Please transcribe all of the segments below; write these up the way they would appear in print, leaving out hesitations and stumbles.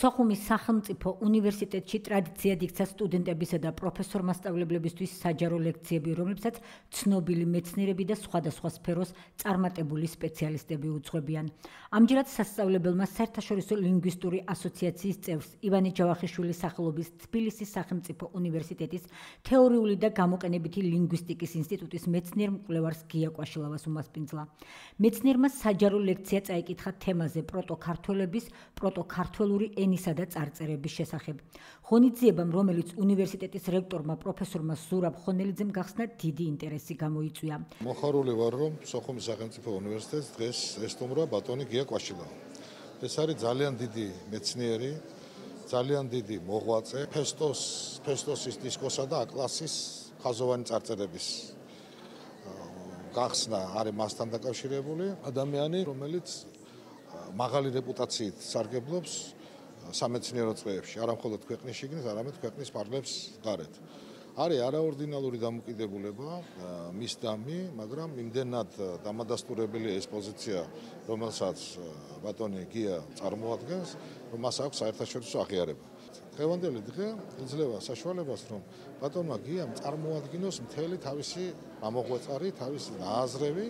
სოხუმის სახელმწიფო უნივერსიტეტში ტრადიციად იქცა სტუდენტებისა და პროფესორ-მასწავლებლებისთვის საჯარო ლექციები, რომლებსაც ცნობილი მეცნიერები და სხვადასხვა სფეროს წარმატებული სპეციალისტები უძღვებიან. ამჯერად სასწავლებელმა საერთაშორისო ლინგვისტური ასოციაციის წევრს ივანე ჯავახიშვილის სახელობის თბილისის სახელმწიფო უნივერსიტეტის თეორიული და გამოყენებითი ლინგვისტიკის ინსტიტუტის მეცნიერ-მკვლევარს გია კვაშილავას უმასპინძლა. მეცნიერმა საჯარო ლექცია წაიკითხა თემაზე პროტოქართველების, პროტოქართველური ენისა და წარწერების შესახებ. ღონისძიებამ, რომელიც უნივერსიტეტის რექტორმა პროფესორმა ზურაბ ხონელიძემ გახსნა, დიდი ინტერესი გამოიწვია. მოხარული ვარ, რომ სოხუმის სახელმწიფო უნივერსიტეტს დღეს ესტუმრა ბატონი გია კვაშილავა. ეს არის ძალიან დიდი მეცნიერი, ძალიან დიდი მოღვაწე, ფესტოსის დისკოსა და აკლასის ხაზოვანი წარწერების გახსნა არის მასთან დაკავშირებული ადამიანი, რომელიც მაღალი რეპუტაციით სარგებლობს სამეცნიერო წრეებში, არა მხოლოდ ქვეყნის შიგნით, არამედ ქვეყნის პარლებს გარეთ. არის არაორდინალური დამოკიდებულება მის დამი, მაგრამ იმდენად დამადასტურებელი ეს პოზიცია, რომელსაც ბატონი გია წარმოადგენს, რომ მას აქვს საერთაშორისო აღიარება. დღევანდელი დღე იძლევა საშუალებას, რომ ბატონმა გიამ წარმოადგინოს მთელი თავისი ამოღვაწარი, თავისი აზრები,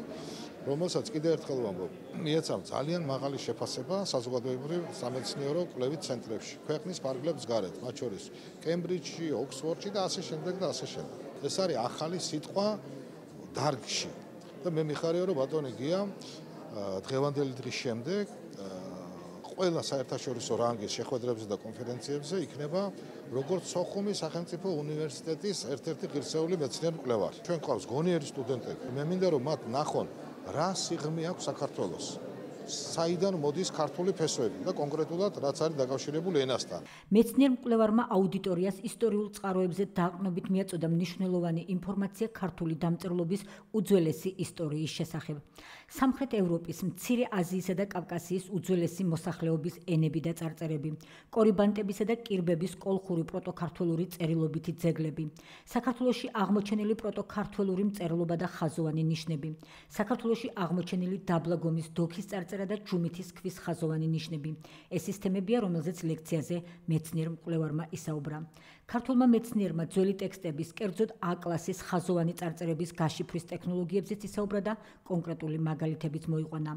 რომელსაც კიდევ ერთხელ ვამბობ, მიეცამ ძალიან მაღალი შეფასება საზოგადოებრივ სამეცნიერო კვლევით ცენტრებში, ქვეყნის პარლებს გარეთ, მათ შორის კემბრიჯში, ოქსფორდში და ასე შემდეგ და ასე შემდეგ. ეს არის ახალი სიტყვა დარგში და მე მიხარია, რომ ბატონი გია დღევანდელი დღის შემდეგ ყველა საერთაშორისო რანგის შეხვედრებზე და კონფერენციებზე იქნება როგორც სოხუმის სახელმწიფო უნივერსიტეტის ერთ-ერთი ღირსეული მეცნიერ-მკვლევარი. ჩვენ გვყავს გონიერი სტუდენტები. მე მინდა რომ მათ ნახონ რა სიღრმე აქვს საქართველოს. საიდან მოდის ქართული ფესვები და კონკრეტულად რაც არის დაკავშირებული ენასთან. მეცნიერ-მკვლევარმა აუდიტორიას ისტორიულ წყაროებზე დაყრდნობით მიაწოდა მნიშვნელოვანი ინფორმაცია ქართული დამწერლობის უძველესი ისტორიის შესახებ. სამხრეთ ევროპის, მცირე აზიისა და კავკასიის უძველესი მოსახლეობის ენები და წარწერები, კორიბანტებისა და კირბების კოლხური პროტოქართველური წერილობითი ძეგლები, საქართველოში აღმოჩენილი პროტოქართველური მწერლობა და ხაზოვანი ნიშნები, საქართველოში აღმოჩენილი დაბლაგომის დოქის წარწერა და ჯუმითის ქვის ხაზოვანი ნიშნები. ეს ის თემებია, რომელზეც ლექციაზე მეცნიერ-მკვლევარმა ისაუბრა. ქართველმა მეცნიერმა ძველი ტექსტების, კერძოდ A-კლასის ხაზოვანი წარწერების გაშიფვრის ტექნოლოგიებზეც ისაუბრა და კონკრეტული მაგალითებიც მოიყვანა.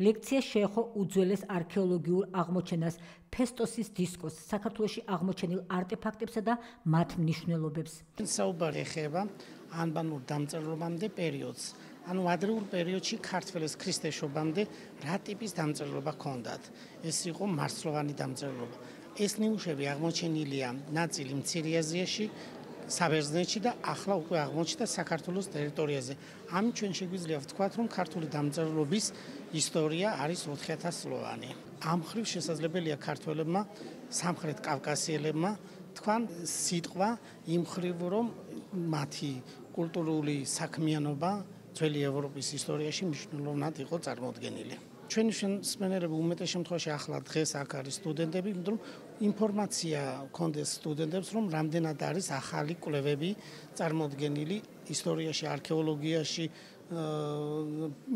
ლექცია შეეხო უძველეს არქეოლოგიურ აღმოჩენას, ფესტოსის დისკოს, საქართველოში აღმოჩენილ არტეფაქტებსა და მათ მნიშვნელობებს. საუბარი ეხება ანბანურ დამწერლობამდე პერიოდს. ანუ ადრეულ პერიოდში ქართველებს ქრისტეშობამდე რა ტიპის დამწერლობა ჰქონდათ. ეს იყო მარცვლოვანი დამწერლობა. ეს ნიმუშები აღმოჩენილია ნაწილი მცირე აზიაში, საბერძნეთში და ახლა უკვე აღმოჩნდა საქართველოს ტერიტორიაზე. ამით ჩვენ შეგვიძლია ვთქვათ, რომ ქართული დამწერლობის ისტორია არის 4000 წლოვანი. ამ ხრივ შესაძლებელია ქართველებმა, სამხრეთ კავკასიელებმა თქვან სიტყვა იმ ხრივ, რომ მათი კულტურული საქმიანობა ძველი ევროპის ისტორიაში მნიშვნელოვნად იყო წარმოდგენილი. ჩვენი მსმენელები უმეტეს შემთხვევაში ახლა დღეს აქ არის სტუდენტები, იმიტომ რომ ინფორმაცია ჰქონდეს სტუდენტებს, რომ რამდენად არის ახალი კვლევები წარმოდგენილი ისტორიაში, არქეოლოგიაში,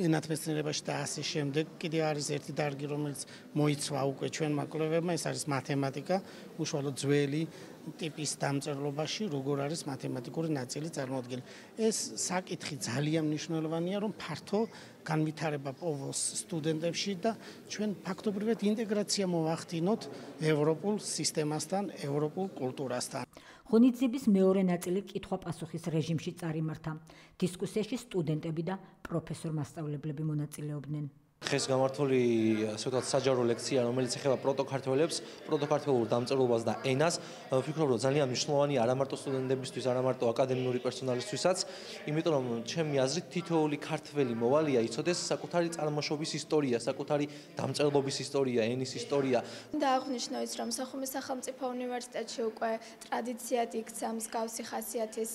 ენათმეცნიერებაში და ასე შემდეგ. კიდევ არის ერთი დარგი, რომელიც მოიცვა უკვე ჩვენმა კვლევებმა, ეს არის მათემატიკა, უშუალოდ ძველი ტიპის დამწერლობაში, როგორ არის მათემატიკური ნაწილი წარმოდგენილი. ეს საკითხი ძალიან მნიშვნელოვანია, რომ ფართო განვითარება პოვოს სტუდენტებში და ჩვენ ფაქტობრივად ინტეგრაცია მოვახდინოთ ევროპულ სისტემასთან, ევროპულ კულტურასთან. ღონისძიების მეორე ნაწილი კითხვა-პასუხის რეჟიმში წარიმართა. დისკუსიაში სტუდენტები და პროფესორ-მასწავლებლები მონაწილეობდნენ. დღეს გამართული ასე ვთქვათ საჯარო ლექცია, რომელიც ეხება პროტოქართველებს, პროტოქართველურ დამწერლობას და ენას. ვფიქრობ, რომ ძალიან მნიშვნელოვანია არა მარტო სტუდენტებისთვის, არა მარტო აკადემიური პერსონალისთვისაც, იმიტომ რომ ჩემი აზრით თითოეული ქართველი მოვალია იცოდეს საკუთარი წარმოშობის ისტორია, საკუთარი დამწერლობის ისტორია, ენის ისტორია. და აღნიშნო ის, რომ სოხუმის სახელმწიფო უნივერსიტეტში უკვე ტრადიციად იქცა მსგავსი ხასიათის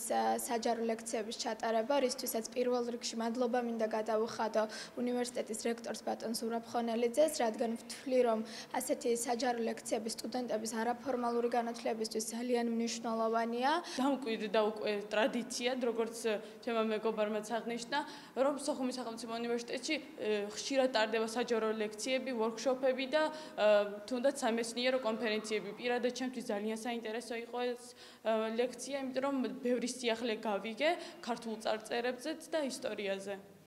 საჯარო ლექციების ჩატარება, რისთვისაც პირველ რიგში მადლობა მინდა გადავუხადო უნივერსიტეტის რექტორ როგორც ბატონ ზურაბხონელიძეს, რადგან ვთვლი, რომ ასეთი საჯარო ლექციები სტუდენტების არაფორმალური განათლებისთვის ძალიან მნიშვნელოვანია. დამკვიდრდა უკვე ტრადიციად, როგორც ჩემმა მეგობარმა აღნიშნა, რომ სოხუმის სახელმწიფო უნივერსიტეტში ხშირად ტარდება საჯარო ლექციები, ვორქშოპები და თუნდაც სამეცნიერო კონფერენციები. პირადად ჩემთვის ძალიან საინტერესო იყო ეს ლექცია, იმიტომ რომ ბევრი სიახლე გავიგე ქართულ წარწერებზეც და ისტორიაზე.